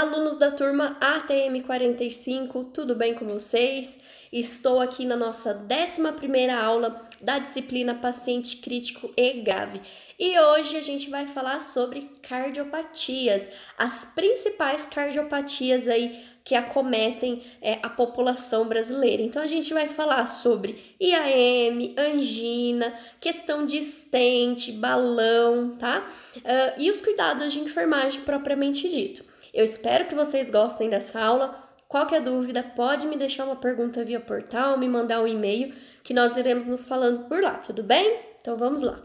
Olá, alunos da turma ATM 45, tudo bem com vocês? Estou aqui na nossa 11ª aula da disciplina Paciente Crítico e Grave. E hoje a gente vai falar sobre cardiopatias, as principais cardiopatias aí que acometem a população brasileira. Então a gente vai falar sobre IAM, angina, questão de stent, balão, tá? E os cuidados de enfermagem propriamente dito. Eu espero que vocês gostem dessa aula. Qualquer dúvida, pode me deixar uma pergunta via portal, me mandar um e-mail, que nós iremos nos falando por lá, tudo bem? Então vamos lá.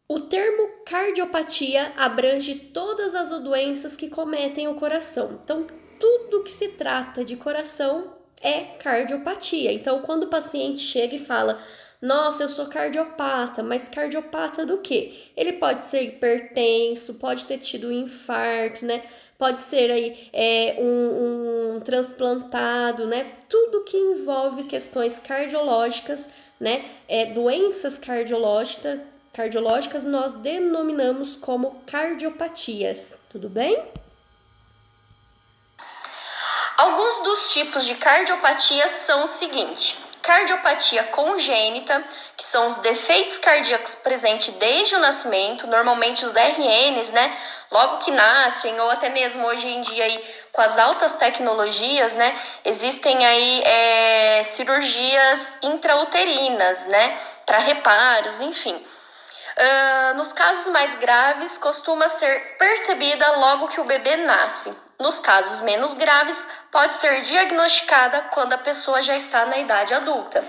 O termo cardiopatia abrange todas as doenças que cometem o coração. Então, tudo que se trata de coração é cardiopatia. Então, quando o paciente chega e fala: nossa, eu sou cardiopata, mas cardiopata do quê? Ele pode ser hipertenso, pode ter tido um infarto, né? Pode ser aí um transplantado, né? Tudo que envolve questões cardiológicas, né? Doenças cardiológicas nós denominamos como cardiopatias, tudo bem? Alguns dos tipos de cardiopatia são o seguinte: cardiopatia congênita, que são os defeitos cardíacos presentes desde o nascimento, normalmente os RNs, né, logo que nascem, ou até mesmo hoje em dia aí, com as altas tecnologias, né, existem aí cirurgias intrauterinas, né, para reparos, enfim. Nos casos mais graves, costuma ser percebida logo que o bebê nasce. Nos casos menos graves, pode ser diagnosticada quando a pessoa já está na idade adulta.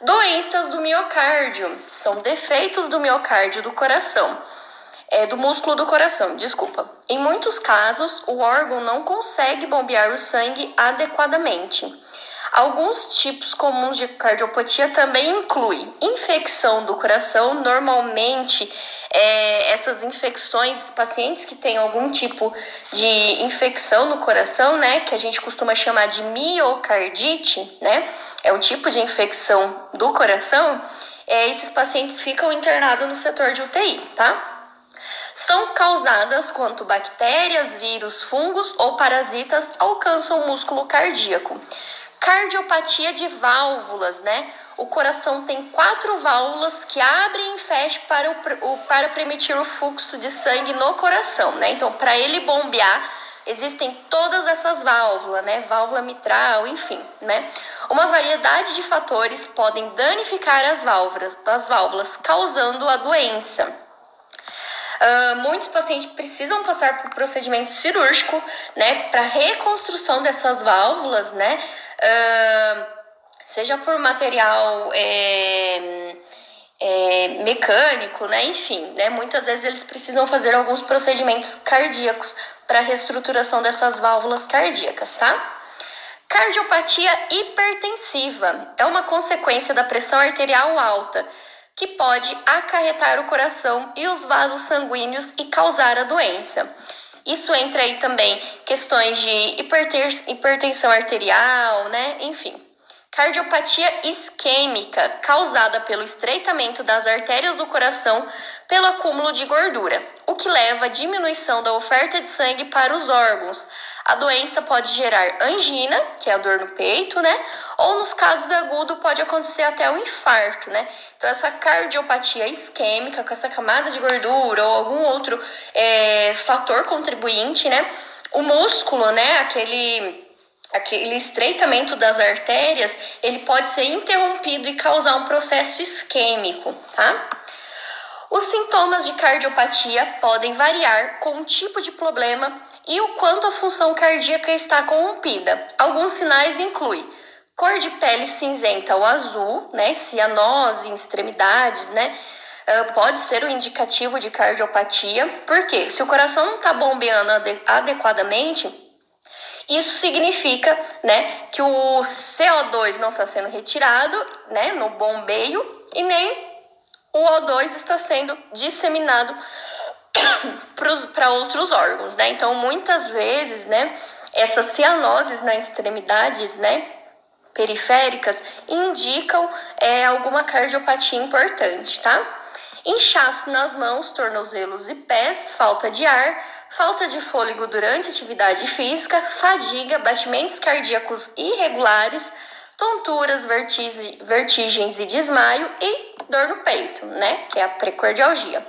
Doenças do miocárdio são defeitos do miocárdio do coração, do músculo do coração, desculpa. Em muitos casos, o órgão não consegue bombear o sangue adequadamente. Alguns tipos comuns de cardiopatia também incluem infecção do coração. Normalmente, essas infecções, pacientes que têm algum tipo de infecção no coração, né, que a gente costuma chamar de miocardite, né, é um tipo de infecção do coração, esses pacientes ficam internados no setor de UTI, tá? São causadas quando bactérias, vírus, fungos ou parasitas alcançam o músculo cardíaco. Cardiopatia de válvulas, né? O coração tem 4 válvulas que abrem e fecham para permitir o fluxo de sangue no coração, né? Então, para ele bombear, existem todas essas válvulas, né? Válvula mitral, enfim, né? Uma variedade de fatores podem danificar as válvulas, causando a doença. Muitos pacientes precisam passar por procedimento cirúrgico, né, para reconstrução dessas válvulas, né, seja por material mecânico, né, enfim, né, muitas vezes eles precisam fazer alguns procedimentos cardíacos para a reestruturação dessas válvulas cardíacas, tá? Cardiopatia hipertensiva é uma consequência da pressão arterial alta, que pode acarretar o coração e os vasos sanguíneos e causar a doença. Isso entra aí também questões de hipertensão arterial, né? Enfim. Cardiopatia isquêmica, causada pelo estreitamento das artérias do coração pelo acúmulo de gordura, o que leva à diminuição da oferta de sangue para os órgãos. A doença pode gerar angina, que é a dor no peito, né? Ou nos casos agudos pode acontecer até o infarto, né? Então essa cardiopatia isquêmica, com essa camada de gordura ou algum outro fator contribuinte, né? O músculo, né? Aquele estreitamento das artérias, ele pode ser interrompido e causar um processo isquêmico, tá? Os sintomas de cardiopatia podem variar com o tipo de problema e o quanto a função cardíaca está corrompida. Alguns sinais incluem cor de pele cinzenta ou azul, né, cianose em extremidades, né, pode ser um indicativo de cardiopatia, porque se o coração não está bombeando adequadamente, isso significa, né, que o CO2 não está sendo retirado, né, no bombeio, e nem o O2 está sendo disseminado para outros órgãos, né? Então, muitas vezes, né, essas cianoses nas extremidades, né, periféricas indicam alguma cardiopatia importante, tá? Inchaço nas mãos, tornozelos e pés, falta de ar, falta de fôlego durante atividade física, fadiga, batimentos cardíacos irregulares, tonturas, vertigens e desmaio e dor no peito, né? Que é a precardialgia.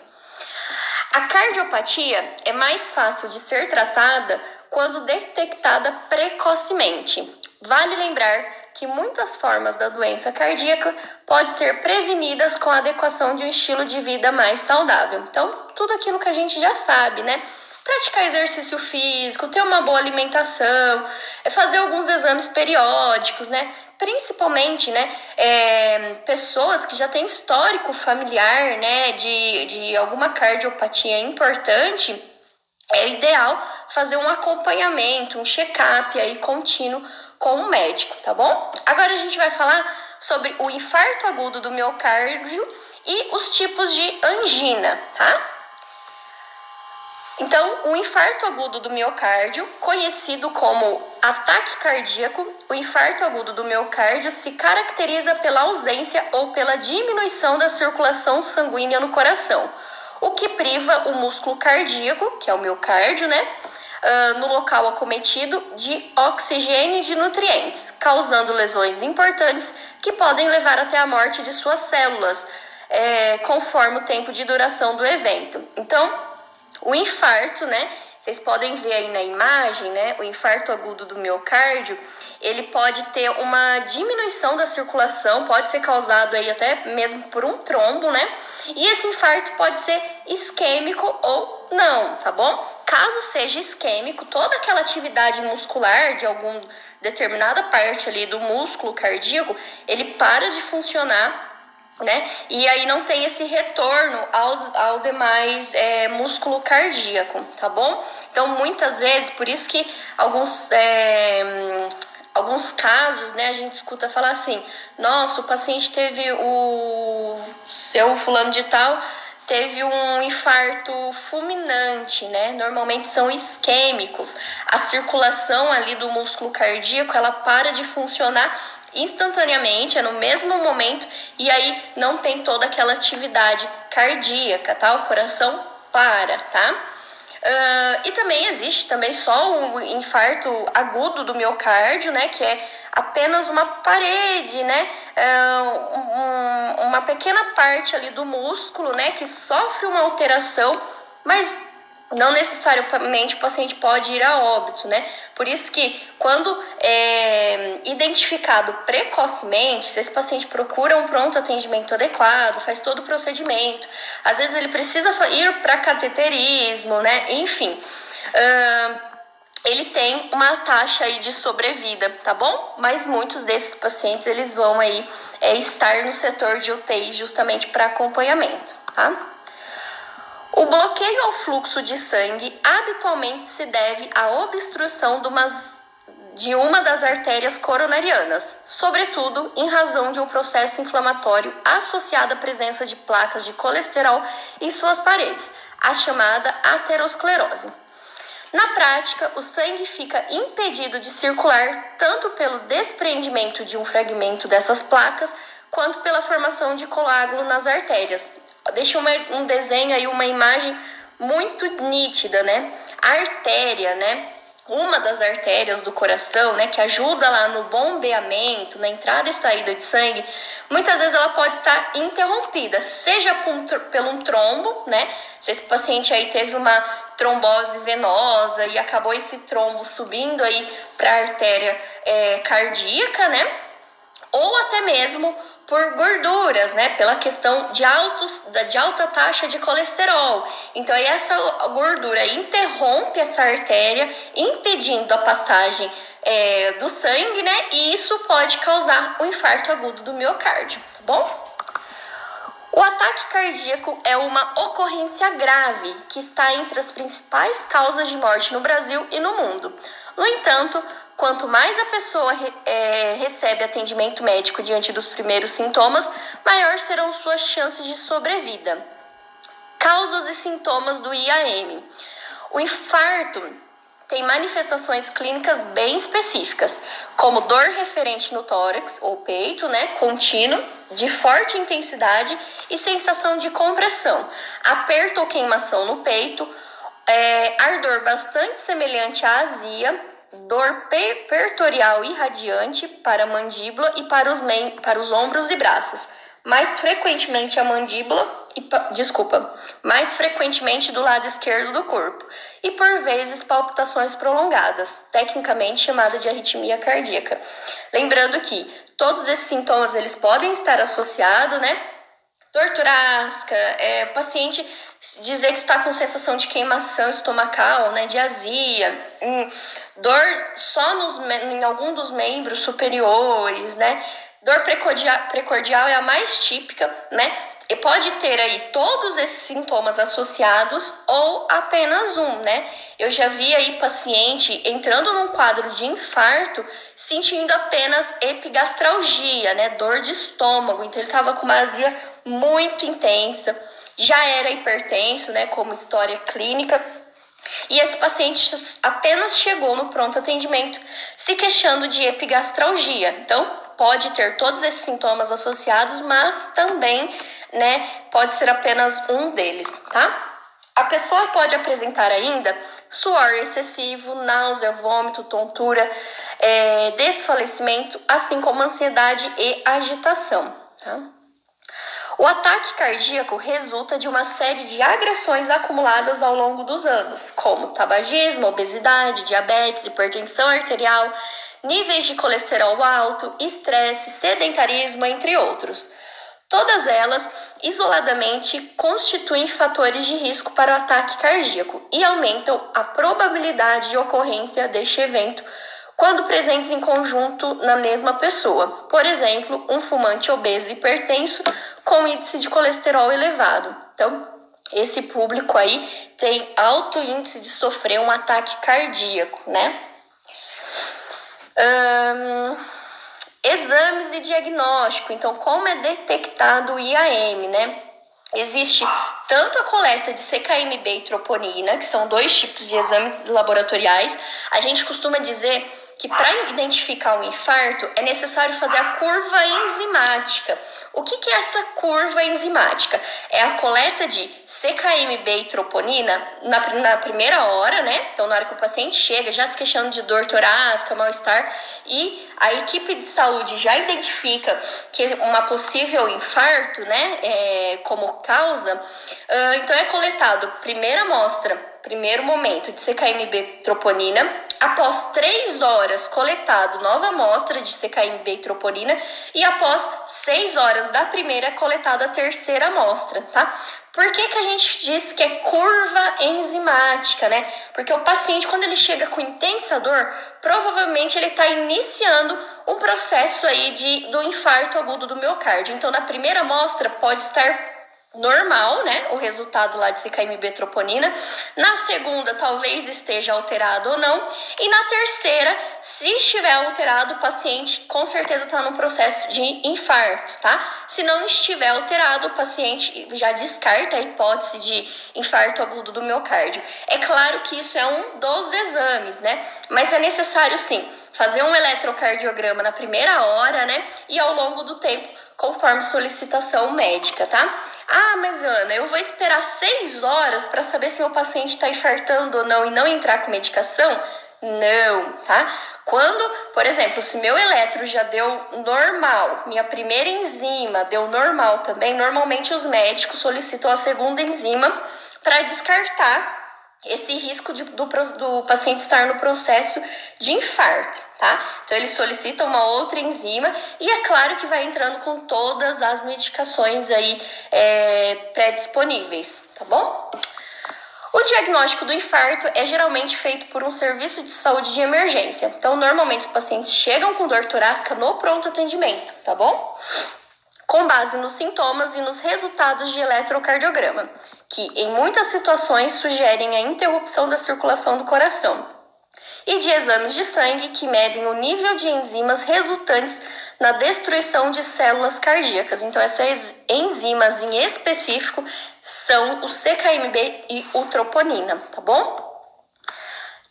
A cardiopatia é mais fácil de ser tratada quando detectada precocemente. Vale lembrar que muitas formas da doença cardíaca podem ser prevenidas com a adequação de um estilo de vida mais saudável. Então, tudo aquilo que a gente já sabe, né? Praticar exercício físico, ter uma boa alimentação, fazer alguns exames periódicos, né? Principalmente, né, pessoas que já têm histórico familiar, né, de alguma cardiopatia importante, é ideal fazer um acompanhamento, um check-up aí contínuo com o médico, tá bom? Agora a gente vai falar sobre o infarto agudo do miocárdio e os tipos de angina, tá? Então, o infarto agudo do miocárdio, conhecido como ataque cardíaco, o infarto agudo do miocárdio se caracteriza pela ausência ou pela diminuição da circulação sanguínea no coração, o que priva o músculo cardíaco, que é o miocárdio, né, no local acometido de oxigênio e de nutrientes, causando lesões importantes que podem levar até a morte de suas células, conforme o tempo de duração do evento. Então, o infarto, né? Vocês podem ver aí na imagem, né? O infarto agudo do miocárdio, ele pode ter uma diminuição da circulação, pode ser causado aí até mesmo por um trombo, né? E esse infarto pode ser isquêmico ou não, tá bom? Caso seja isquêmico, toda aquela atividade muscular de alguma determinada parte ali do músculo cardíaco, ele para de funcionar, né? E aí não tem esse retorno ao demais músculo cardíaco, tá bom? Então, muitas vezes, por isso que alguns casos, né, a gente escuta falar assim, nossa, o paciente teve o seu fulano de tal, teve um infarto fulminante, né? Normalmente são isquêmicos. A circulação ali do músculo cardíaco, ela para de funcionar instantaneamente, é no mesmo momento, e aí não tem toda aquela atividade cardíaca, tá? O coração para, tá? E também existe também só o infarto agudo do miocárdio, né? Que é apenas uma parede, né? Uma pequena parte ali do músculo, né? Que sofre uma alteração, mas não necessariamente o paciente pode ir a óbito, né? Por isso que quando identificado precocemente, se esse paciente procura um pronto atendimento adequado, faz todo o procedimento, às vezes ele precisa ir para cateterismo, né? Enfim, ele tem uma taxa aí de sobrevida, tá bom? Mas muitos desses pacientes, eles vão aí estar no setor de UTI justamente para acompanhamento, tá? O bloqueio ao fluxo de sangue habitualmente se deve à obstrução de uma das artérias coronarianas, sobretudo em razão de um processo inflamatório associado à presença de placas de colesterol em suas paredes, a chamada aterosclerose. Na prática, o sangue fica impedido de circular tanto pelo desprendimento de um fragmento dessas placas, quanto pela formação de coágulo nas artérias. Deixa um desenho aí, uma imagem muito nítida, né? A artéria, né? Uma das artérias do coração, né? Que ajuda lá no bombeamento, na entrada e saída de sangue, muitas vezes ela pode estar interrompida, seja pelo um trombo, né? Se esse paciente aí teve uma trombose venosa e acabou esse trombo subindo aí para a artéria cardíaca, né? Ou até mesmo por gorduras, né? Pela questão de alta taxa de colesterol. Então, aí essa gordura interrompe essa artéria, impedindo a passagem do sangue, né? E isso pode causar o infarto agudo do miocárdio, tá bom? O ataque cardíaco é uma ocorrência grave que está entre as principais causas de morte no Brasil e no mundo. No entanto, quanto mais a pessoa recebe atendimento médico diante dos primeiros sintomas, maior serão suas chances de sobrevida. Causas e sintomas do IAM. O infarto tem manifestações clínicas bem específicas, como dor referente no tórax ou peito, né, contínuo, de forte intensidade e sensação de compressão, aperto ou queimação no peito, ardor bastante semelhante à azia, dor pertorial irradiante para a mandíbula e para os ombros e braços, mais frequentemente a mandíbula, mais frequentemente do lado esquerdo do corpo, e por vezes palpitações prolongadas, tecnicamente chamada de arritmia cardíaca. Lembrando que todos esses sintomas eles podem estar associados, né? Dor torácica, paciente dizer que está com sensação de queimação estomacal, né, de azia, dor só em algum dos membros superiores, né? Dor precordial é a mais típica, né? E pode ter aí todos esses sintomas associados ou apenas um, né? Eu já vi aí paciente entrando num quadro de infarto sentindo apenas epigastralgia, né? Dor de estômago. Então ele estava com uma azia muito intensa, já era hipertenso, né? Como história clínica. E esse paciente apenas chegou no pronto atendimento se queixando de epigastralgia. Então, pode ter todos esses sintomas associados, mas também, né, pode ser apenas um deles, tá? A pessoa pode apresentar ainda suor excessivo, náusea, vômito, tontura, desfalecimento, assim como ansiedade e agitação, tá? O ataque cardíaco resulta de uma série de agressões acumuladas ao longo dos anos, como tabagismo, obesidade, diabetes, hipertensão arterial, níveis de colesterol alto, estresse, sedentarismo, entre outros. Todas elas, isoladamente, constituem fatores de risco para o ataque cardíaco e aumentam a probabilidade de ocorrência deste evento quando presentes em conjunto na mesma pessoa. Por exemplo, um fumante obeso e hipertenso com índice de colesterol elevado. Então, esse público aí tem alto índice de sofrer um ataque cardíaco, né? Exames e diagnóstico. Então, como é detectado o IAM, né? Existe tanto a coleta de CKMB e troponina, que são dois tipos de exames laboratoriais. A gente costuma dizer que para identificar um infarto é necessário fazer a curva enzimática. O que é essa curva enzimática? É a coleta de CKMB e troponina na primeira hora, né? Então, na hora que o paciente chega, já se queixando de dor torácica, mal-estar, e a equipe de saúde já identifica que uma possível infarto, né, como causa, então é coletado primeira amostra, primeiro momento de CKMB troponina, após 3 horas coletado nova amostra de CKMB troponina e após 6 horas da primeira coletada a terceira amostra, tá? Por que a gente diz que é curva enzimática, né? Porque o paciente, quando ele chega com intensa dor, provavelmente ele está iniciando um processo aí do infarto agudo do miocárdio. Então, na primeira amostra pode estar normal, né, o resultado lá de CKMB troponina. Na segunda, talvez esteja alterado ou não. E na terceira, se estiver alterado, o paciente com certeza está no processo de infarto, tá? Se não estiver alterado, o paciente já descarta a hipótese de infarto agudo do miocárdio. É claro que isso é um dos exames, né? Mas é necessário, sim, fazer um eletrocardiograma na primeira hora, né? E ao longo do tempo, conforme solicitação médica, tá? Ah, mas Ana, eu vou esperar 6 horas para saber se meu paciente está infartando ou não e não entrar com medicação? Não, tá? Quando, por exemplo, se meu eletro já deu normal, minha primeira enzima deu normal também, normalmente os médicos solicitam a segunda enzima para descartar esse risco do paciente estar no processo de infarto, tá? Então, eles solicitam uma outra enzima e é claro que vai entrando com todas as medicações aí pré-disponíveis, tá bom? O diagnóstico do infarto é geralmente feito por um serviço de saúde de emergência. Então, normalmente os pacientes chegam com dor torácica no pronto atendimento, tá bom? Com base nos sintomas e nos resultados de eletrocardiograma, que em muitas situações sugerem a interrupção da circulação do coração, e de exames de sangue que medem o nível de enzimas resultantes na destruição de células cardíacas. Então, essas enzimas em específico são o CKMB e o troponina, tá bom?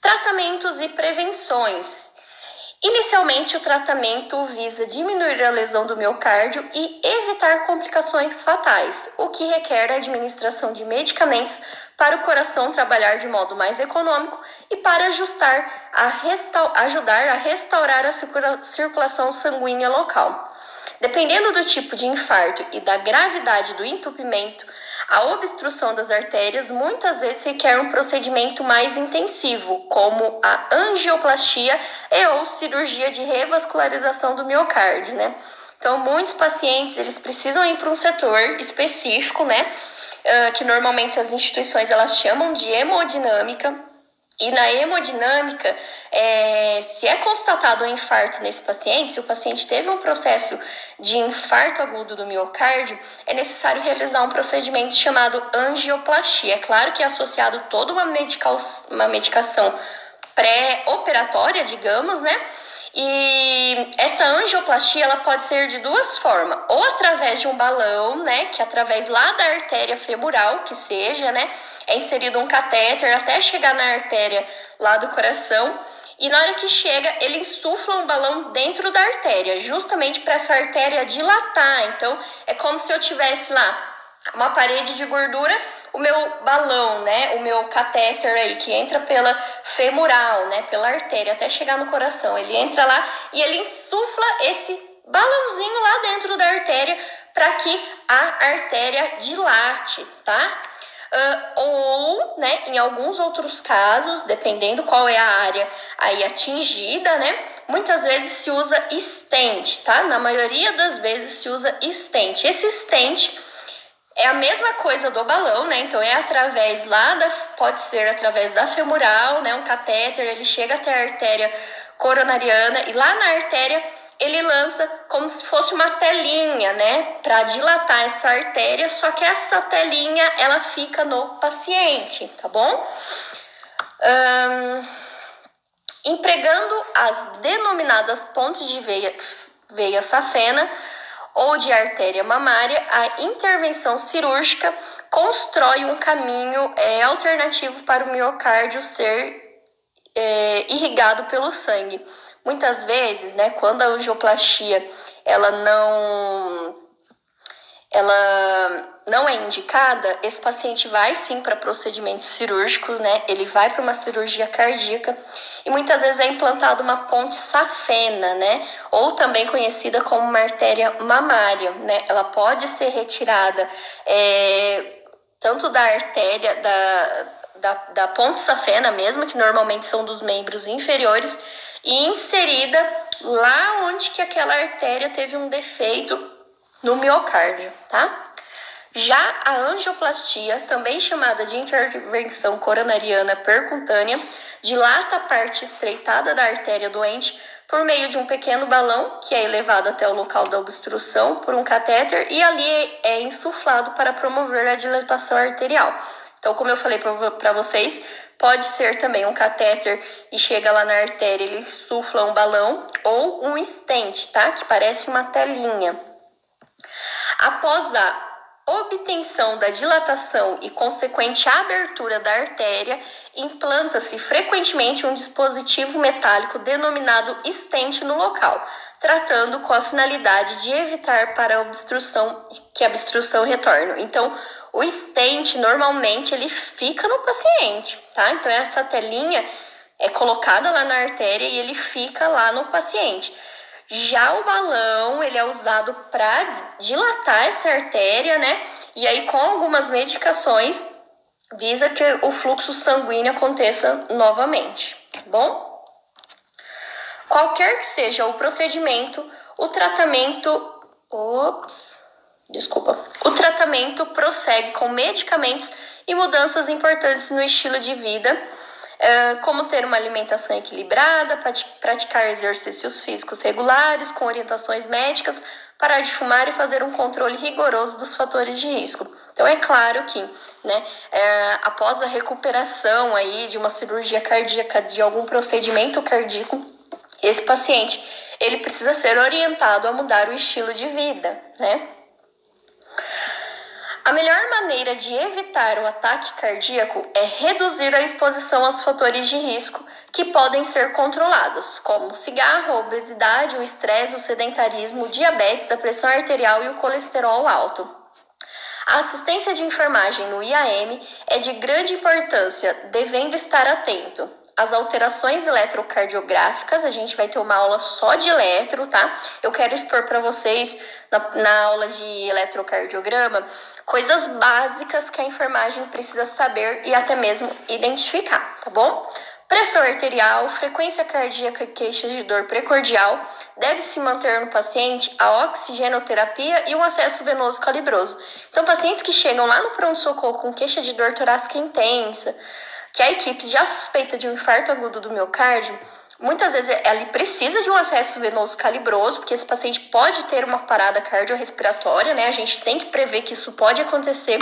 Tratamentos e prevenções. Inicialmente, o tratamento visa diminuir a lesão do miocárdio e evitar complicações fatais, o que requer a administração de medicamentos para o coração trabalhar de modo mais econômico e para ajudar a restaurar a circulação sanguínea local. Dependendo do tipo de infarto e da gravidade do entupimento, a obstrução das artérias muitas vezes requer um procedimento mais intensivo, como a angioplastia ou cirurgia de revascularização do miocárdio, né? Então, muitos pacientes, eles precisam ir para um setor específico, né? Que normalmente as instituições, elas chamam de hemodinâmica. E na hemodinâmica, se é constatado um infarto nesse paciente, se o paciente teve um processo de infarto agudo do miocárdio, é necessário realizar um procedimento chamado angioplastia. É claro que é associado toda uma medicação pré-operatória, digamos, né? E essa angioplastia, ela pode ser de duas formas, ou através de um balão, né, que através lá da artéria femoral, que seja, né, é inserido um catéter até chegar na artéria lá do coração, e na hora que chega, ele insufla um balão dentro da artéria, justamente para essa artéria dilatar. Então, é como se eu tivesse lá uma parede de gordura, o meu balão, né, o meu catéter aí, que entra pela femoral, né, pela artéria, até chegar no coração, ele entra lá e ele insufla esse balãozinho lá dentro da artéria para que a artéria dilate, tá? Ou, né, em alguns outros casos, dependendo qual é a área aí atingida, né, muitas vezes se usa stent, tá? Na maioria das vezes se usa stent. Esse stent é a mesma coisa do balão, né? Então é através pode ser através da femoral, né? Um catéter, ele chega até a artéria coronariana e lá na artéria ele lança como se fosse uma telinha, né? Para dilatar essa artéria, só que essa telinha, ela fica no paciente, tá bom? Empregando as denominadas pontes de veia safena ou de artéria mamária, a intervenção cirúrgica constrói um caminho alternativo para o miocárdio ser irrigado pelo sangue. Muitas vezes, né, quando a angioplastia ela não é indicada, esse paciente vai sim para procedimentos cirúrgicos, né? Ele vai para uma cirurgia cardíaca e muitas vezes é implantada uma ponte safena, né? Ou também conhecida como uma artéria mamária, né? Ela pode ser retirada tanto da artéria da ponte safena mesmo, que normalmente são dos membros inferiores, e inserida lá onde que aquela artéria teve um defeito no miocárdio, tá? Já a angioplastia, também chamada de intervenção coronariana percutânea, dilata a parte estreitada da artéria doente por meio de um pequeno balão que é elevado até o local da obstrução por um catéter e ali é insuflado para promover a dilatação arterial. Então, como eu falei para vocês, pode ser também um catéter e chega lá na artéria, ele insufla um balão ou um stent, tá? Que parece uma telinha. Após a obtenção da dilatação e consequente abertura da artéria, implanta-se frequentemente um dispositivo metálico denominado stent no local, tratando com a finalidade de evitar que a obstrução retorne. Então, o stent, normalmente, ele fica no paciente, tá? Então, essa telinha é colocada lá na artéria e ele fica lá no paciente. Já o balão, ele é usado para dilatar essa artéria, né? E aí, com algumas medicações, visa que o fluxo sanguíneo aconteça novamente, tá bom? Qualquer que seja o procedimento, o tratamento prossegue com medicamentos e mudanças importantes no estilo de vida, como ter uma alimentação equilibrada, praticar exercícios físicos regulares, com orientações médicas, parar de fumar e fazer um controle rigoroso dos fatores de risco. Então, é claro que, né, após a recuperação aí de uma cirurgia cardíaca, de algum procedimento cardíaco, esse paciente, ele precisa ser orientado a mudar o estilo de vida, né? A melhor maneira de evitar o ataque cardíaco é reduzir a exposição aos fatores de risco que podem ser controlados, como o cigarro, a obesidade, o estresse, o sedentarismo, o diabetes, a pressão arterial e o colesterol alto. A assistência de enfermagem no IAM é de grande importância, devendo estar atento às alterações eletrocardiográficas. A gente vai ter uma aula só de eletro, tá? Eu quero expor para vocês, na aula de eletrocardiograma, coisas básicas que a enfermagem precisa saber e até mesmo identificar, tá bom? Pressão arterial, frequência cardíaca e queixas de dor precordial. Deve-se manter no paciente a oxigenoterapia e um acesso venoso calibroso. Então, pacientes que chegam lá no pronto-socorro com queixa de dor torácica intensa, que a equipe já suspeita de um infarto agudo do miocárdio, muitas vezes ele precisa de um acesso venoso calibroso, porque esse paciente pode ter uma parada cardiorrespiratória, né? A gente tem que prever que isso pode acontecer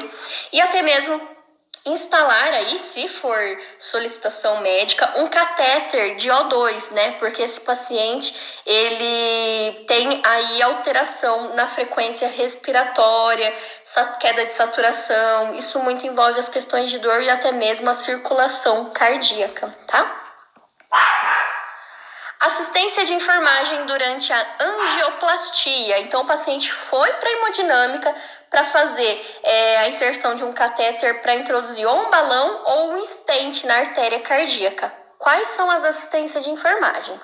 e até mesmo instalar aí, se for solicitação médica, um catéter de O2, né? Porque esse paciente, ele tem aí alteração na frequência respiratória, queda de saturação, isso muito envolve as questões de dor e até mesmo a circulação cardíaca, tá? Assistência de enfermagem durante a angioplastia. Então, o paciente foi para a hemodinâmica para fazer a inserção de um catéter para introduzir ou um balão ou um stent na artéria cardíaca. Quais são as assistências de enfermagem?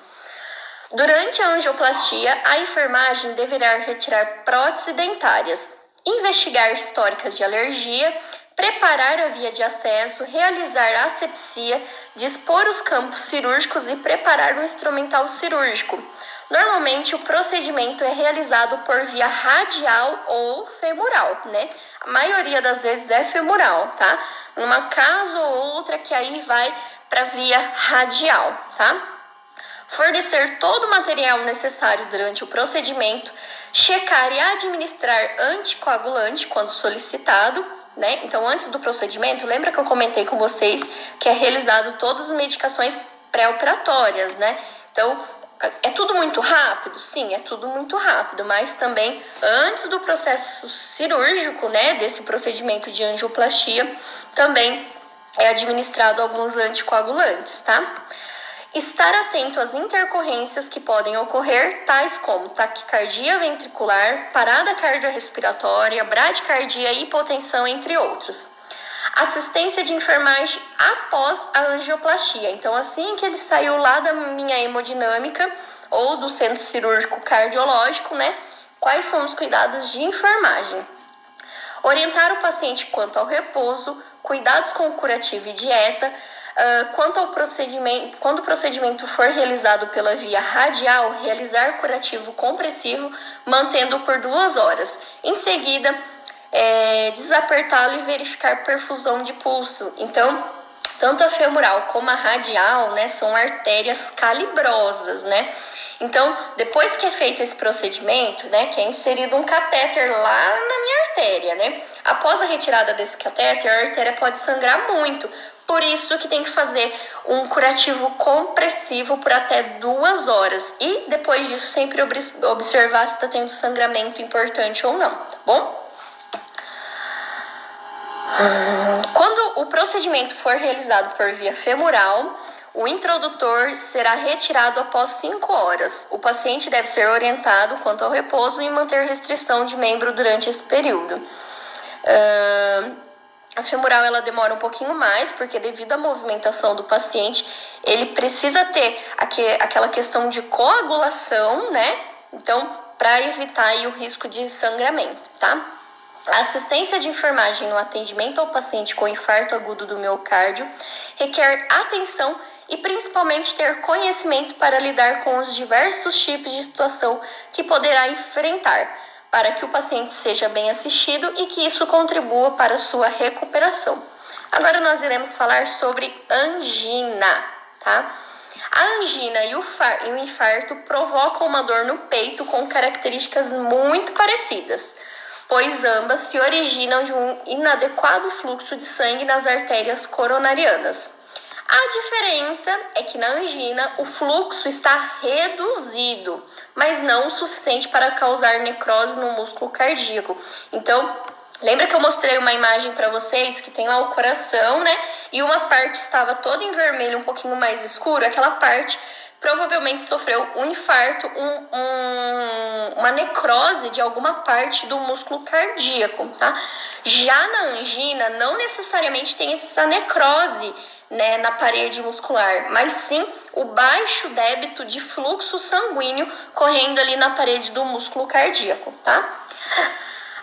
Durante a angioplastia, a enfermagem deverá retirar próteses dentárias, investigar históricas de alergia, preparar a via de acesso, realizar a asepsia, dispor os campos cirúrgicos e preparar o instrumental cirúrgico. Normalmente, o procedimento é realizado por via radial ou femoral, né? A maioria das vezes é femoral, tá? Numa caso ou outra que aí vai para via radial, tá? Fornecer todo o material necessário durante o procedimento, checar e administrar anticoagulante quando solicitado, né? Então, antes do procedimento, lembra que eu comentei com vocês que é realizado todas as medicações pré-operatórias, né? Então, é tudo muito rápido? Sim, é tudo muito rápido, mas também antes do processo cirúrgico, né, desse procedimento de angioplastia, também é administrado alguns anticoagulantes, tá? Estar atento às intercorrências que podem ocorrer, tais como taquicardia ventricular, parada cardiorrespiratória, bradicardia e hipotensão, entre outros. Assistência de enfermagem após a angioplastia. Então, assim que ele saiu lá da minha hemodinâmica ou do centro cirúrgico cardiológico, né? Quais são os cuidados de enfermagem? Orientar o paciente quanto ao repouso, cuidados com curativo e dieta. Quanto ao procedimento, quando o procedimento for realizado pela via radial, realizar curativo compressivo, mantendo por 2 horas. Em seguida, desapertá-lo e verificar perfusão de pulso. Então, tanto a femoral como a radial, né, são artérias calibrosas, né? Então, depois que é feito esse procedimento, né, que é inserido um catéter lá na minha artéria, né? Após a retirada desse catéter, a artéria pode sangrar muito. Por isso que tem que fazer um curativo compressivo por até 2 horas. E depois disso, sempre observar se está tendo sangramento importante ou não, tá bom? Quando o procedimento for realizado por via femoral, o introdutor será retirado após 5 horas. O paciente deve ser orientado quanto ao repouso e manter restrição de membro durante esse período. A femoral ela demora um pouquinho mais, porque devido à movimentação do paciente, ele precisa ter aquela questão de coagulação, né? Então, para evitar aí o risco de sangramento, tá? A assistência de enfermagem no atendimento ao paciente com infarto agudo do miocárdio requer atenção e principalmente ter conhecimento para lidar com os diversos tipos de situação que poderá enfrentar, para que o paciente seja bem assistido e que isso contribua para a sua recuperação. Agora nós iremos falar sobre angina, tá? A angina e o infarto provocam uma dor no peito com características muito parecidas, pois ambas se originam de um inadequado fluxo de sangue nas artérias coronarianas. A diferença é que na angina o fluxo está reduzido, mas não o suficiente para causar necrose no músculo cardíaco. Então, Lembra que eu mostrei uma imagem para vocês que tem lá o coração, né? E uma parte estava toda em vermelho, um pouquinho mais escuro. Aquela parte provavelmente sofreu um infarto, uma necrose de alguma parte do músculo cardíaco, tá? Já na angina, não necessariamente tem essa necrose, né, na parede muscular, mas sim o baixo débito de fluxo sanguíneo correndo ali na parede do músculo cardíaco, tá?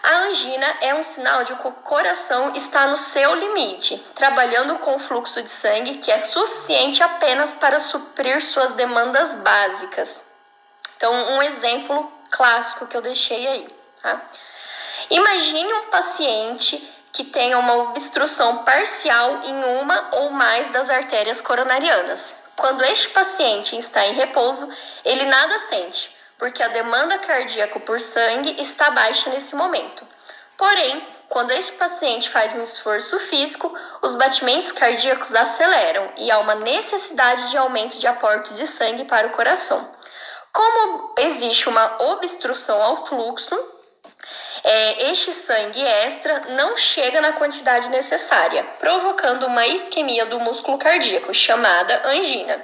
A angina é um sinal de que o coração está no seu limite, trabalhando com o fluxo de sangue que é suficiente apenas para suprir suas demandas básicas. Então, um exemplo clássico que eu deixei aí, tá? Imagine um paciente que tenha uma obstrução parcial em uma ou mais das artérias coronarianas. Quando este paciente está em repouso, ele nada sente, porque a demanda cardíaca por sangue está baixa nesse momento. Porém, quando este paciente faz um esforço físico, os batimentos cardíacos aceleram e há uma necessidade de aumento de aportes de sangue para o coração. Como existe uma obstrução ao fluxo, este sangue extra não chega na quantidade necessária, provocando uma isquemia do músculo cardíaco, chamada angina.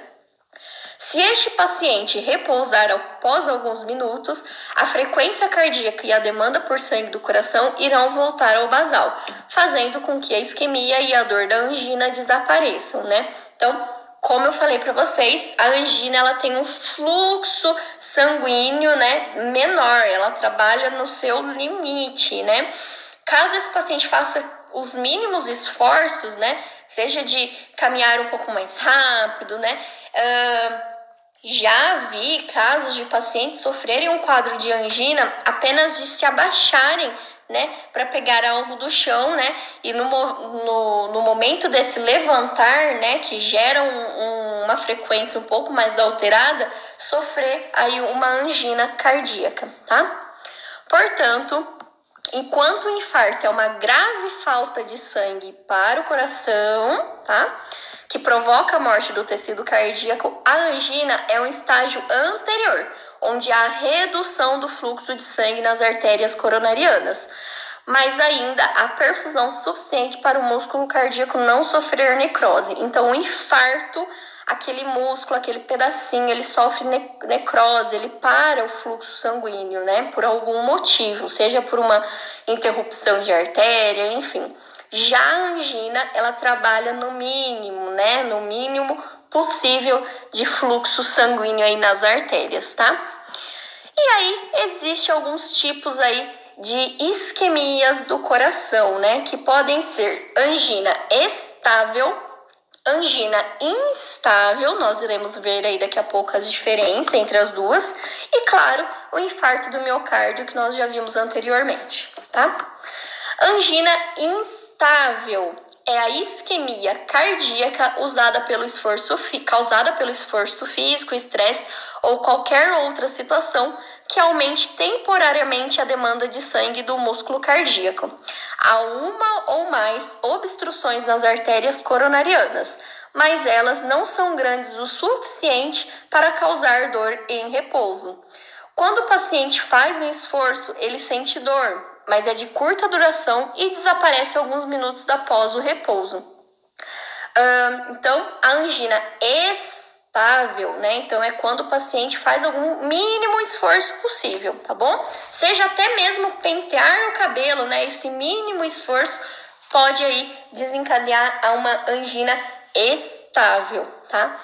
Se este paciente repousar após alguns minutos, a frequência cardíaca e a demanda por sangue do coração irão voltar ao basal, fazendo com que a isquemia e a dor da angina desapareçam, né? Então, como eu falei para vocês, a angina ela tem um fluxo sanguíneo, né, menor, ela trabalha no seu limite, né? Caso esse paciente faça os mínimos esforços, né, seja de caminhar um pouco mais rápido, né, já vi casos de pacientes sofrerem um quadro de angina apenas de se abaixarem, né, para pegar algo do chão, né, e no momento desse levantar, né, que gera uma frequência um pouco mais alterada, sofrer aí uma angina cardíaca, tá? Portanto, enquanto o infarto é uma grave falta de sangue para o coração, tá, que provoca a morte do tecido cardíaco, a angina é um estágio anterior, onde há redução do fluxo de sangue nas artérias coronarianas, mas ainda há perfusão suficiente para o músculo cardíaco não sofrer necrose. Então, o infarto, aquele músculo, aquele pedacinho, ele sofre necrose, ele para o fluxo sanguíneo, né, por algum motivo, seja por uma interrupção de artéria, enfim. Já a angina, ela trabalha no mínimo, né, no mínimo possível de fluxo sanguíneo aí nas artérias, tá? E aí, existem alguns tipos aí de isquemias do coração, né, que podem ser angina estável, angina instável, nós iremos ver aí daqui a pouco as diferenças entre as duas, e claro, o infarto do miocárdio que nós já vimos anteriormente, tá? Angina instável é a isquemia cardíaca causada pelo esforço físico, estresse ou qualquer outra situação que aumente temporariamente a demanda de sangue do músculo cardíaco. Há uma ou mais obstruções nas artérias coronarianas, mas elas não são grandes o suficiente para causar dor em repouso. Quando o paciente faz um esforço, ele sente dor, mas é de curta duração e desaparece alguns minutos após o repouso. Então, a angina estável, né? Então, é quando o paciente faz algum mínimo esforço possível, tá bom? Seja até mesmo pentear o cabelo, né? Esse mínimo esforço pode aí desencadear a uma angina estável, tá?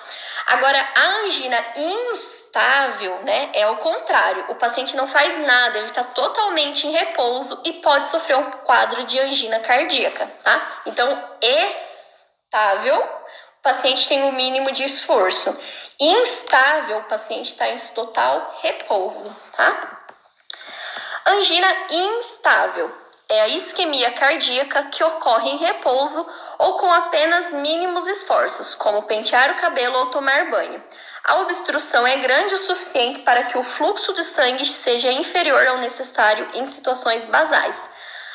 Agora, a angina instável, né, é o contrário. O paciente não faz nada, ele está totalmente em repouso e pode sofrer um quadro de angina cardíaca, tá? Então, estável, o paciente tem o mínimo de esforço. Instável, o paciente está em total repouso, tá? Angina instável é a isquemia cardíaca que ocorre em repouso ou com apenas mínimos esforços, como pentear o cabelo ou tomar banho. A obstrução é grande o suficiente para que o fluxo de sangue seja inferior ao necessário em situações basais.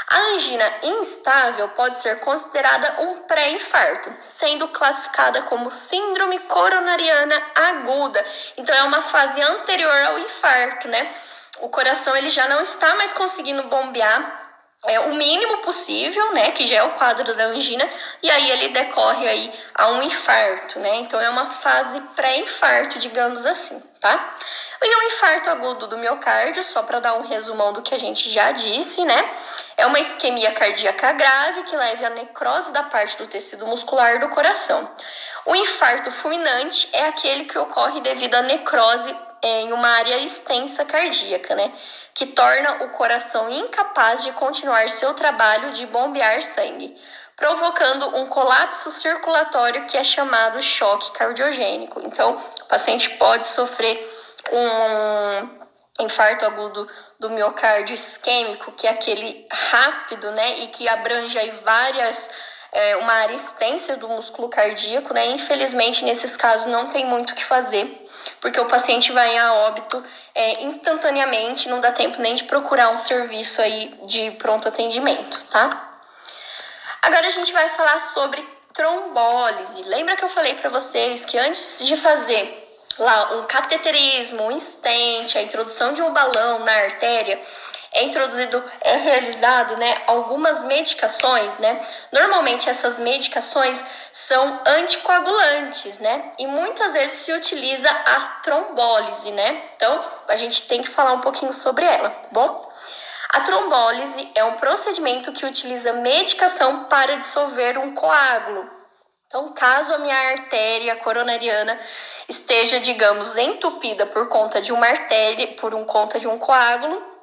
A angina instável pode ser considerada um pré-infarto, sendo classificada como síndrome coronariana aguda. Então, é uma fase anterior ao infarto, né? O coração ele já não está mais conseguindo bombear o mínimo possível, né, que já é o quadro da angina, e aí ele decorre aí a um infarto, né? Então é uma fase pré-infarto, digamos assim, tá? E o infarto agudo do miocárdio, só para dar um resumão do que a gente já disse, né? É uma isquemia cardíaca grave que leva à necrose da parte do tecido muscular do coração. O infarto fulminante é aquele que ocorre devido à necrose em uma área extensa cardíaca, né? Que torna o coração incapaz de continuar seu trabalho de bombear sangue, provocando um colapso circulatório que é chamado choque cardiogênico. Então, o paciente pode sofrer um infarto agudo do miocárdio isquêmico, que é aquele rápido, né, e que abrange aí uma área extensa do músculo cardíaco, né? Infelizmente, nesses casos, não tem muito o que fazer, porque o paciente vai a óbito instantaneamente, não dá tempo nem de procurar um serviço aí de pronto atendimento, tá? Agora a gente vai falar sobre trombólise. Lembra que eu falei para vocês que antes de fazer lá um cateterismo, um stent, a introdução de um balão na artéria, é realizado, né, algumas medicações, né? Normalmente essas medicações são anticoagulantes, né? E muitas vezes se utiliza a trombólise, né? Então, a gente tem que falar um pouquinho sobre ela, tá bom? A trombólise é um procedimento que utiliza medicação para dissolver um coágulo. Então, caso a minha artéria coronariana esteja, digamos, entupida por conta de uma artéria, conta de um coágulo,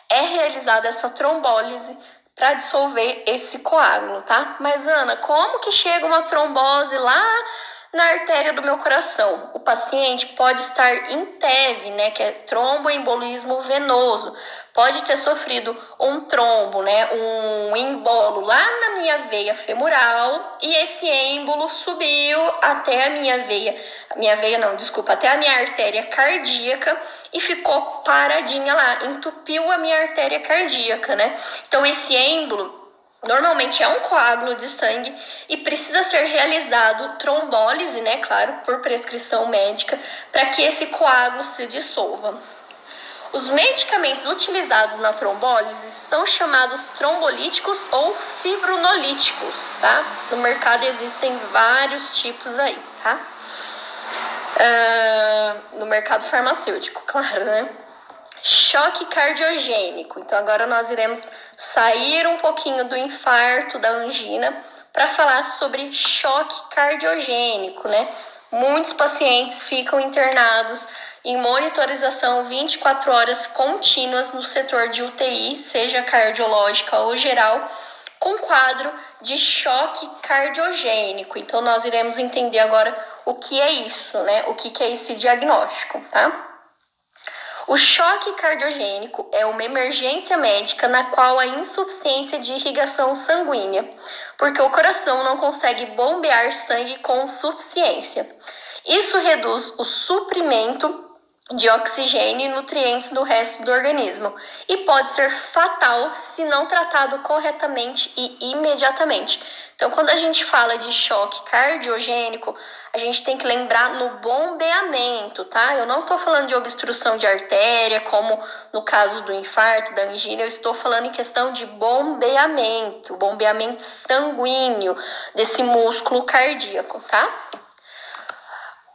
é realizada essa trombólise para dissolver esse coágulo, tá? Mas, Ana, como que chega uma trombose lá na artéria do meu coração? O paciente pode estar em TEV, né, que é tromboembolismo venoso. Pode ter sofrido um trombo, né, um embolo lá na minha veia femoral e esse êmbolo subiu até até a minha artéria cardíaca e ficou paradinha lá, entupiu a minha artéria cardíaca, né? Então esse êmbolo normalmente é um coágulo de sangue e precisa ser realizado trombólise, né, claro, por prescrição médica, para que esse coágulo se dissolva. Os medicamentos utilizados na trombólise são chamados trombolíticos ou fibrinolíticos, tá? No mercado existem vários tipos aí, tá? No mercado farmacêutico, claro, né? Choque cardiogênico. Então, agora nós iremos sair um pouquinho do infarto, da angina, para falar sobre choque cardiogênico, né? Muitos pacientes ficam internados em monitorização 24 horas contínuas no setor de UTI, seja cardiológica ou geral, com quadro de choque cardiogênico. Então, nós iremos entender agora o que é isso, né? O que é esse diagnóstico, tá? O choque cardiogênico é uma emergência médica na qual há insuficiência de irrigação sanguínea, porque o coração não consegue bombear sangue com suficiência. Isso reduz o suprimento de oxigênio e nutrientes do resto do organismo e pode ser fatal se não tratado corretamente e imediatamente. Então, quando a gente fala de choque cardiogênico, a gente tem que lembrar no bombeamento, tá? Eu não estou falando de obstrução de artéria, como no caso do infarto, da angina, eu estou falando em questão de bombeamento sanguíneo desse músculo cardíaco, tá?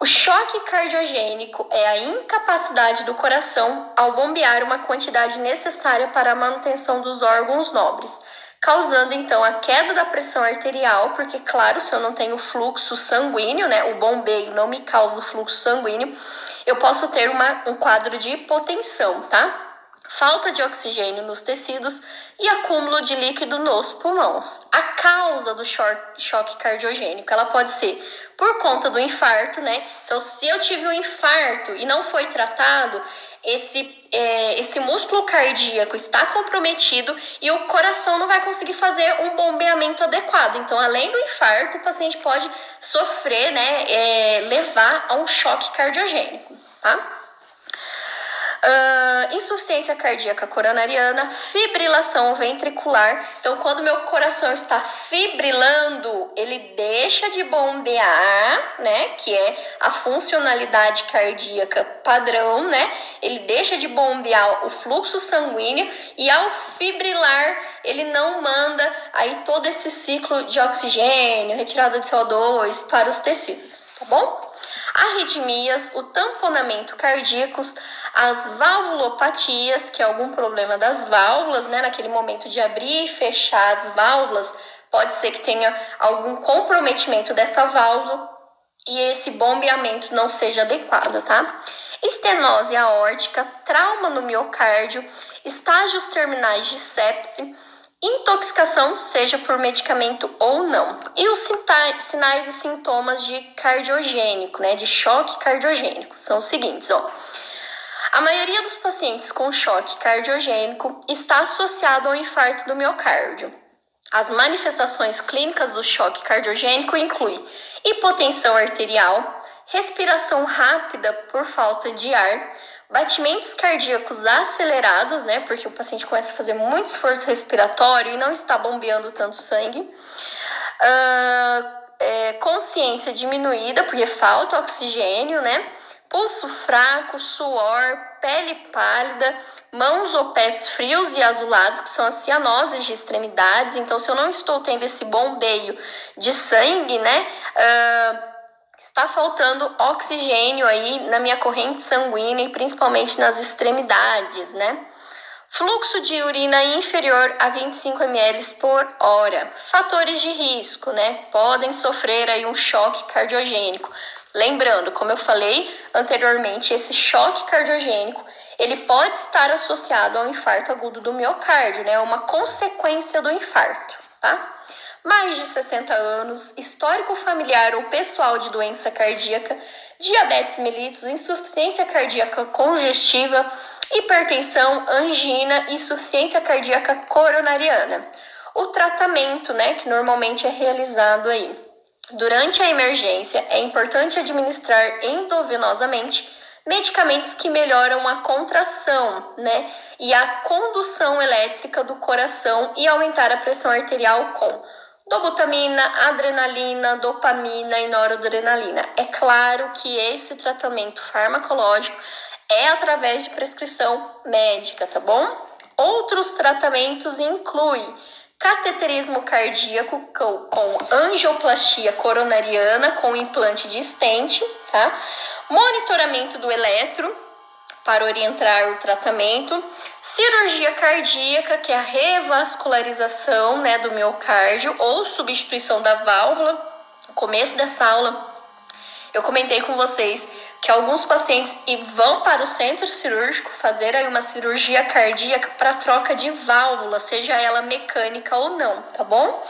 O choque cardiogênico é a incapacidade do coração ao bombear uma quantidade necessária para a manutenção dos órgãos nobres, causando então a queda da pressão arterial, porque claro, se eu não tenho fluxo sanguíneo, né, o bombeio não me causa o fluxo sanguíneo, eu posso ter um quadro de hipotensão, tá? Falta de oxigênio nos tecidos e acúmulo de líquido nos pulmões. A causa do choque cardiogênico, ela pode ser por conta do infarto, né? Então, se eu tive um infarto e não foi tratado, esse músculo cardíaco está comprometido e o coração não vai conseguir fazer um bombeamento adequado. Então, além do infarto, o paciente pode sofrer, né, levar a um choque cardiogênico, tá? Insuficiência cardíaca coronariana, fibrilação ventricular. Então, quando meu coração está fibrilando, ele deixa de bombear, né? Que é a funcionalidade cardíaca padrão, né? Ele deixa de bombear o fluxo sanguíneo e ao fibrilar, ele não manda aí todo esse ciclo de oxigênio, retirada de CO2 para os tecidos, tá bom? Arritmias, o tamponamento cardíaco, as valvulopatias, que é algum problema das válvulas, né? Naquele momento de abrir e fechar as válvulas, pode ser que tenha algum comprometimento dessa válvula e esse bombeamento não seja adequado, tá? Estenose aórtica, trauma no miocárdio, estágios terminais de sepse, intoxicação, seja por medicamento ou não. E os sinais e sintomas de cardiogênico, né, de choque cardiogênico, são os seguintes, ó. A maioria dos pacientes com choque cardiogênico está associado ao infarto do miocárdio. As manifestações clínicas do choque cardiogênico incluem hipotensão arterial, respiração rápida por falta de ar, batimentos cardíacos acelerados, né, porque o paciente começa a fazer muito esforço respiratório e não está bombeando tanto sangue, consciência diminuída, porque falta oxigênio, né, pulso fraco, suor, pele pálida, mãos ou pés frios e azulados, que são as cianoses de extremidades. Então, se eu não estou tendo esse bombeio de sangue, né, está faltando oxigênio aí na minha corrente sanguínea e principalmente nas extremidades, né? Fluxo de urina inferior a 25 ml por hora. Fatores de risco, né? Podem sofrer aí um choque cardiogênico. Lembrando, como eu falei anteriormente, esse choque cardiogênico, ele pode estar associado ao infarto agudo do miocárdio, né? Uma consequência do infarto, tá? Mais de 60 anos, histórico familiar ou pessoal de doença cardíaca, diabetes mellitus, insuficiência cardíaca congestiva, hipertensão, angina e insuficiência cardíaca coronariana. O tratamento, né, que normalmente é realizado aí. Durante a emergência, é importante administrar endovenosamente medicamentos que melhoram a contração, né, e a condução elétrica do coração e aumentar a pressão arterial com dobutamina, adrenalina, dopamina e noradrenalina. É claro que esse tratamento farmacológico é através de prescrição médica, tá bom? Outros tratamentos incluem cateterismo cardíaco com angioplastia coronariana com implante de stent, tá? Monitoramento do eletro para orientar o tratamento, cirurgia cardíaca, que é a revascularização, né, do miocárdio ou substituição da válvula. No começo dessa aula, eu comentei com vocês que alguns pacientes vão para o centro cirúrgico fazer aí uma cirurgia cardíaca para troca de válvula, seja ela mecânica ou não, tá bom?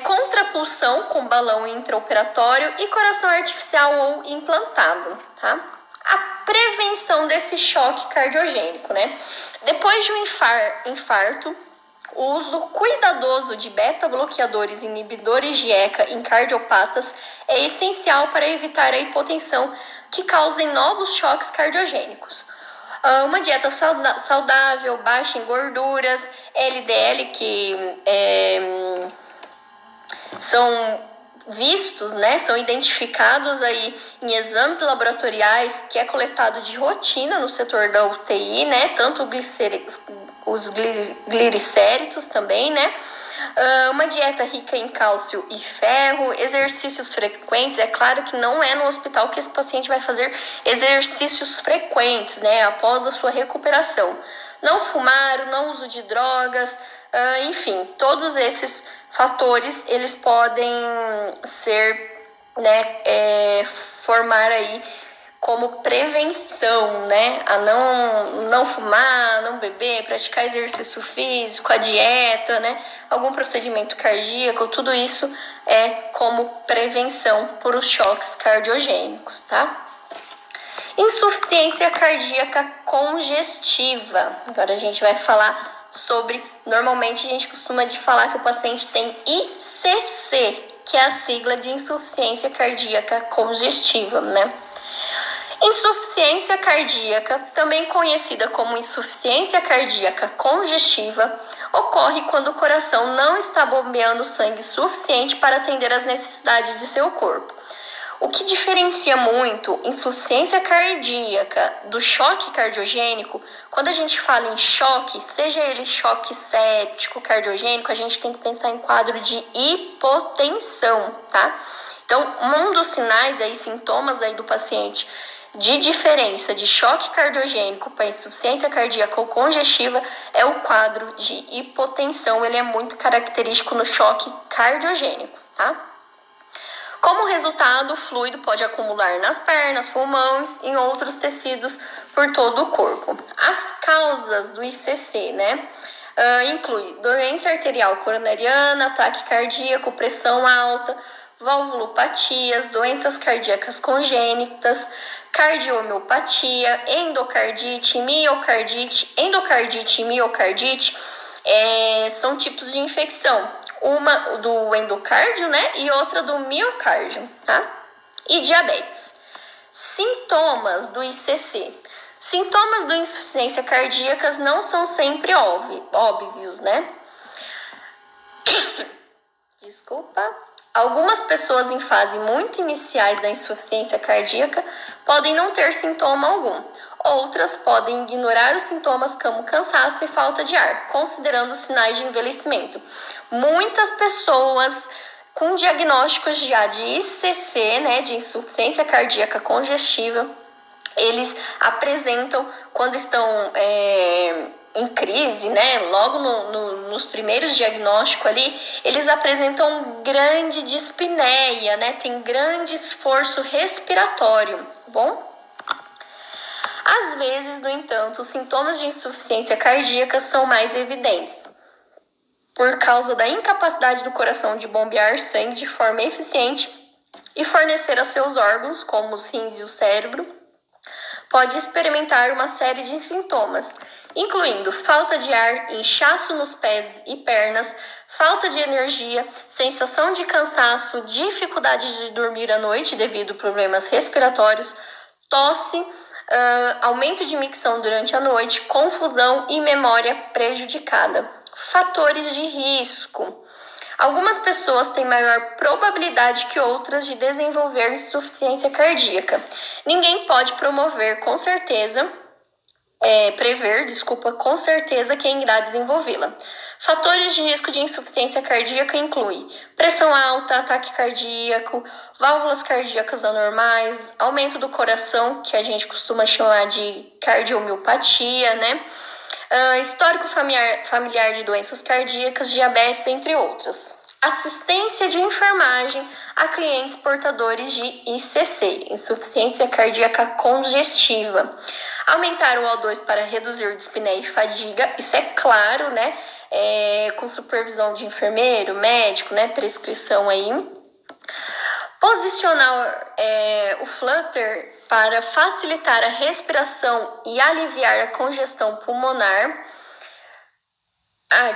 Contrapulsão com balão intraoperatório e coração artificial ou implantado, tá? A prevenção desse choque cardiogênico, né? Depois de um infarto, o uso cuidadoso de beta-bloqueadores inibidores de ECA em cardiopatas é essencial para evitar a hipotensão que causem novos choques cardiogênicos. Uma dieta saudável, baixa em gorduras, LDL, que são vistos, né, são identificados aí em exames laboratoriais, que é coletado de rotina no setor da UTI, né, tanto os glicéridos também, né, uma dieta rica em cálcio e ferro, exercícios frequentes. É claro que não é no hospital que esse paciente vai fazer exercícios frequentes, né, após a sua recuperação. Não fumar, não uso de drogas, enfim, todos esses fatores, eles podem ser, né, formar aí como prevenção, né, a não fumar, não beber, praticar exercício físico, a dieta, né, algum procedimento cardíaco, tudo isso é como prevenção por os choques cardiogênicos, tá? Insuficiência cardíaca congestiva. Agora a gente vai falar sobre, normalmente a gente costuma de falar que o paciente tem ICC, que é a sigla de insuficiência cardíaca congestiva, né? Insuficiência cardíaca, também conhecida como insuficiência cardíaca congestiva, ocorre quando o coração não está bombeando sangue suficiente para atender às necessidades de seu corpo. O que diferencia muito insuficiência cardíaca do choque cardiogênico, quando a gente fala em choque, seja ele choque séptico, cardiogênico, a gente tem que pensar em quadro de hipotensão, tá? Então, um dos sinais aí, sintomas aí do paciente de diferença de choque cardiogênico para insuficiência cardíaca ou congestiva é o quadro de hipotensão. Ele é muito característico no choque cardiogênico, tá? Como resultado, o fluido pode acumular nas pernas, pulmões e em outros tecidos por todo o corpo. As causas do ICC, né? Inclui doença arterial coronariana, ataque cardíaco, pressão alta, valvulopatias, doenças cardíacas congênitas, cardiomiopatia, endocardite, miocardite. Endocardite e miocardite são tipos de infecção. Uma do endocárdio, né? E outra do miocárdio, tá? E diabetes. Sintomas do ICC. Sintomas da insuficiência cardíaca não são sempre óbvios, né? Desculpa. Algumas pessoas em fase muito iniciais da insuficiência cardíaca podem não ter sintoma algum. Outras podem ignorar os sintomas como cansaço e falta de ar, considerando sinais de envelhecimento. Muitas pessoas com diagnósticos já de ICC, né, de insuficiência cardíaca congestiva, eles apresentam, quando estão em crise, né, logo nos primeiros diagnósticos ali, eles apresentam grande dispneia, né, tem grande esforço respiratório, tá bom? Às vezes, no entanto, os sintomas de insuficiência cardíaca são mais evidentes, por causa da incapacidade do coração de bombear sangue de forma eficiente e fornecer a seus órgãos, como os rins e o cérebro, pode experimentar uma série de sintomas, incluindo falta de ar, inchaço nos pés e pernas, falta de energia, sensação de cansaço, dificuldade de dormir à noite devido a problemas respiratórios, tosse, aumento de micção durante a noite, confusão e memória prejudicada. Fatores de risco. Algumas pessoas têm maior probabilidade que outras de desenvolver insuficiência cardíaca. Ninguém pode prever com certeza quem irá desenvolvê-la. Fatores de risco de insuficiência cardíaca incluem pressão alta, ataque cardíaco, válvulas cardíacas anormais, aumento do coração, que a gente costuma chamar de cardiomiopatia, né? Histórico familiar de doenças cardíacas, diabetes, entre outras. Assistência de enfermagem a clientes portadores de ICC, insuficiência cardíaca congestiva. Aumentar o O2 para reduzir dispneia e fadiga, isso é claro, né? Com supervisão de enfermeiro, médico, né? Prescrição aí. Posicionar o flutter para facilitar a respiração e aliviar a congestão pulmonar.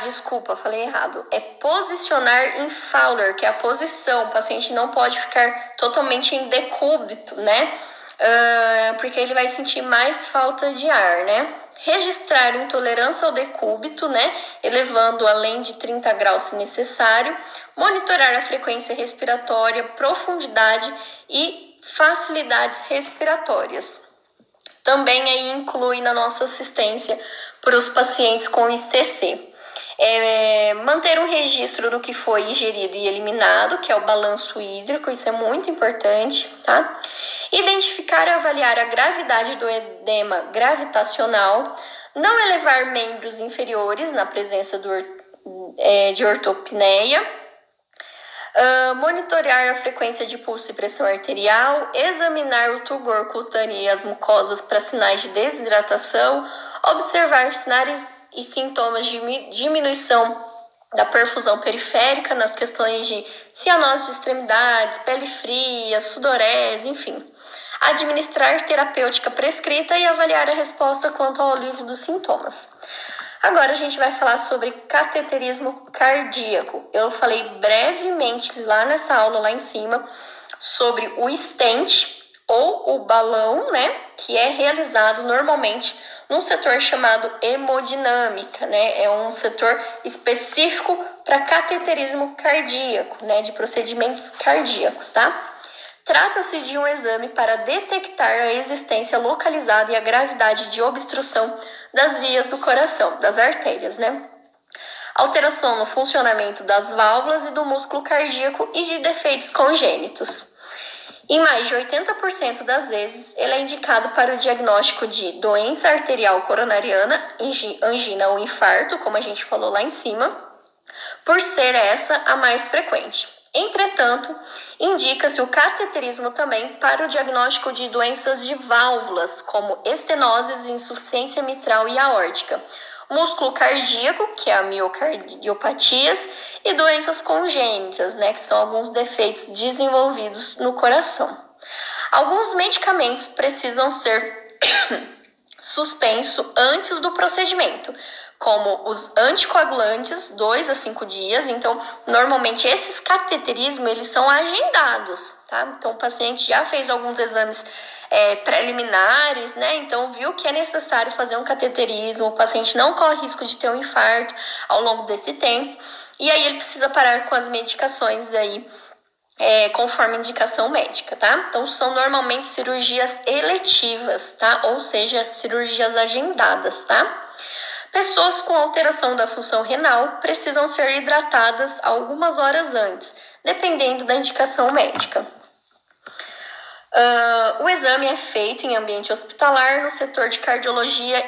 Desculpa, falei errado. É posicionar em Fowler, que é a posição. O paciente não pode ficar totalmente em decúbito, né? Porque ele vai sentir mais falta de ar, né? Registrar intolerância ao decúbito, né? Elevando além de 30 graus se necessário. Monitorar a frequência respiratória, profundidade e facilidades respiratórias. Também aí inclui na nossa assistência para os pacientes com ICC. Manter um registro do que foi ingerido e eliminado, que é o balanço hídrico, isso é muito importante, tá? Identificar e avaliar a gravidade do edema gravitacional, não elevar membros inferiores na presença de ortopneia, monitorar a frequência de pulso e pressão arterial, examinar o turgor cutâneo e as mucosas para sinais de desidratação, observar sinais e sintomas de diminuição da perfusão periférica nas questões de cianose de extremidades, pele fria, sudorese, enfim. Administrar terapêutica prescrita e avaliar a resposta quanto ao alívio dos sintomas. Agora a gente vai falar sobre cateterismo cardíaco. Eu falei brevemente lá nessa aula lá em cima sobre o stent ou o balão, né, que é realizado normalmente num setor chamado hemodinâmica, né, é um setor específico para cateterismo cardíaco, né, de procedimentos cardíacos, tá? Trata-se de um exame para detectar a existência localizada e a gravidade de obstrução das vias do coração, das artérias, né? Alteração no funcionamento das válvulas e do músculo cardíaco e de defeitos congênitos. Em mais de 80% das vezes, ele é indicado para o diagnóstico de doença arterial coronariana, angina ou infarto, como a gente falou lá em cima, por ser essa a mais frequente. Entretanto, indica-se o cateterismo também para o diagnóstico de doenças de válvulas, como estenoses, insuficiência mitral e aórtica, músculo cardíaco, que é a miocardiopatias, e doenças congênitas, né, que são alguns defeitos desenvolvidos no coração. Alguns medicamentos precisam ser suspensos antes do procedimento, como os anticoagulantes, 2 a 5 dias. Então, normalmente esses cateterismos, eles são agendados, tá? Então, o paciente já fez alguns exames preliminares, né? Então, viu que é necessário fazer um cateterismo, o paciente não corre risco de ter um infarto ao longo desse tempo, e aí ele precisa parar com as medicações aí, conforme indicação médica, tá? Então, são normalmente cirurgias eletivas, tá? Ou seja, cirurgias agendadas, tá? Pessoas com alteração da função renal precisam ser hidratadas algumas horas antes, dependendo da indicação médica. O exame é feito em ambiente hospitalar no setor de cardiologia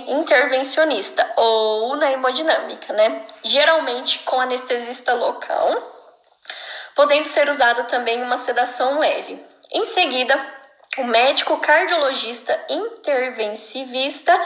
intervencionista ou na hemodinâmica, né? Geralmente com anestesista local, podendo ser usada também uma sedação leve. Em seguida, o médico cardiologista intervensivista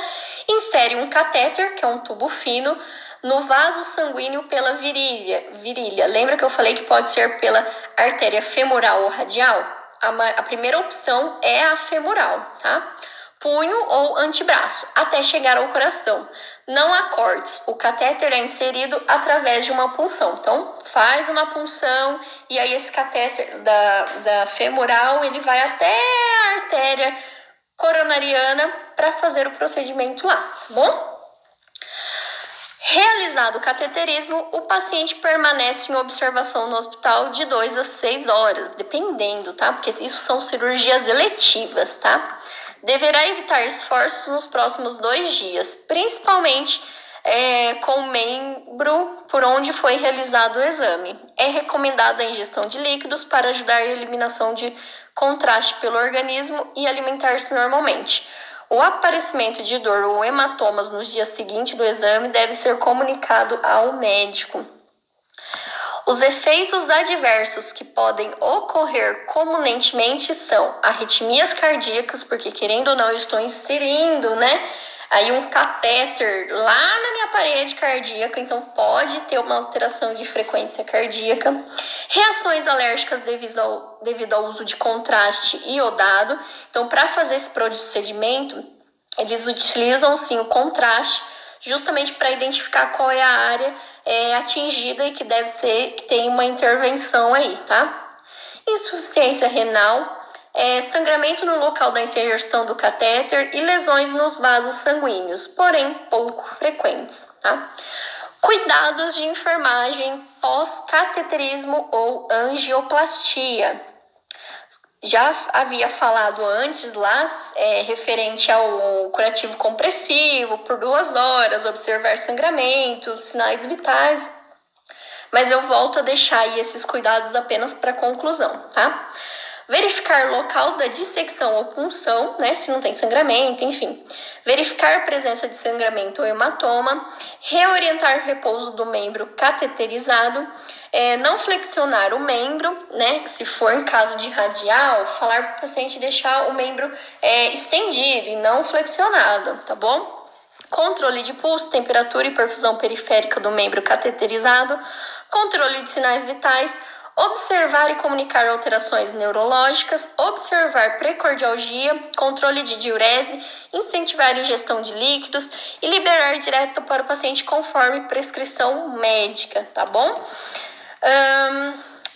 insere um catéter, que é um tubo fino, no vaso sanguíneo pela virilha. Lembra que eu falei que pode ser pela artéria femoral ou radial? A primeira opção é a femoral, tá? Punho ou antebraço, até chegar ao coração. Não há cortes, o catéter é inserido através de uma punção. Então, faz uma punção e aí esse catéter da femoral, ele vai até a artéria coronariana para fazer o procedimento lá, tá bom? Realizado o cateterismo, o paciente permanece em observação no hospital de 2 a 6 horas, dependendo, tá? Porque isso são cirurgias eletivas, tá? Deverá evitar esforços nos próximos 2 dias, principalmente com o membro por onde foi realizado o exame. É recomendada a ingestão de líquidos para ajudar a eliminação de contraste pelo organismo e alimentar-se normalmente. O aparecimento de dor ou hematomas nos dias seguintes do exame deve ser comunicado ao médico. Os efeitos adversos que podem ocorrer comumente são arritmias cardíacas, porque querendo ou não eu estou inserindo, né, aí um catéter lá na minha parede cardíaca, então pode ter uma alteração de frequência cardíaca. Reações alérgicas devido ao uso de contraste iodado. Então, para fazer esse procedimento, eles utilizam sim o contraste, justamente para identificar qual é a área atingida e que que tem uma intervenção aí, tá? Insuficiência renal, sangramento no local da inserção do catéter e lesões nos vasos sanguíneos, porém pouco frequentes, tá? Cuidados de enfermagem pós-cateterismo ou angioplastia. Já havia falado antes lá, referente ao curativo compressivo, por 2 horas, observar sangramento, sinais vitais, mas eu volto a deixar aí esses cuidados apenas para conclusão, tá? Verificar o local da dissecção ou punção, né, se não tem sangramento, enfim. Verificar a presença de sangramento ou hematoma. Reorientar o repouso do membro cateterizado. Não flexionar o membro, né, se for em caso de radial, falar para o paciente deixar o membro estendido e não flexionado, tá bom? Controle de pulso, temperatura e perfusão periférica do membro cateterizado. Controle de sinais vitais. Observar e comunicar alterações neurológicas, observar precordialgia, controle de diurese, incentivar a ingestão de líquidos e liberar direto para o paciente conforme prescrição médica, tá bom?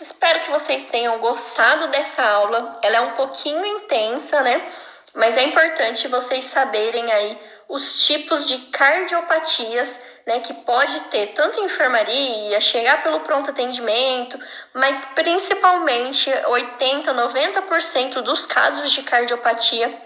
Espero que vocês tenham gostado dessa aula. Ela é um pouquinho intensa, né? Mas é importante vocês saberem aí os tipos de cardiopatias, né, que pode ter tanto em enfermaria, chegar pelo pronto atendimento, mas principalmente 80, 90% dos casos de cardiopatia,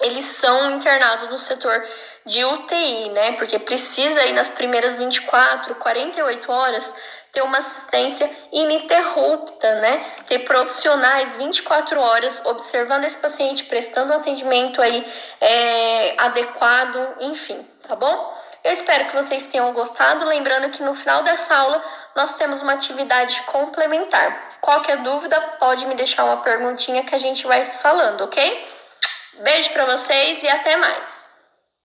eles são internados no setor de UTI, né? Porque precisa aí nas primeiras 24, 48 horas ter uma assistência ininterrupta, né? Ter profissionais 24 horas observando esse paciente, prestando um atendimento aí adequado, enfim, tá bom? Eu espero que vocês tenham gostado. Lembrando que no final dessa aula nós temos uma atividade complementar. Qualquer dúvida, pode me deixar uma perguntinha que a gente vai falando, ok? Beijo para vocês e até mais!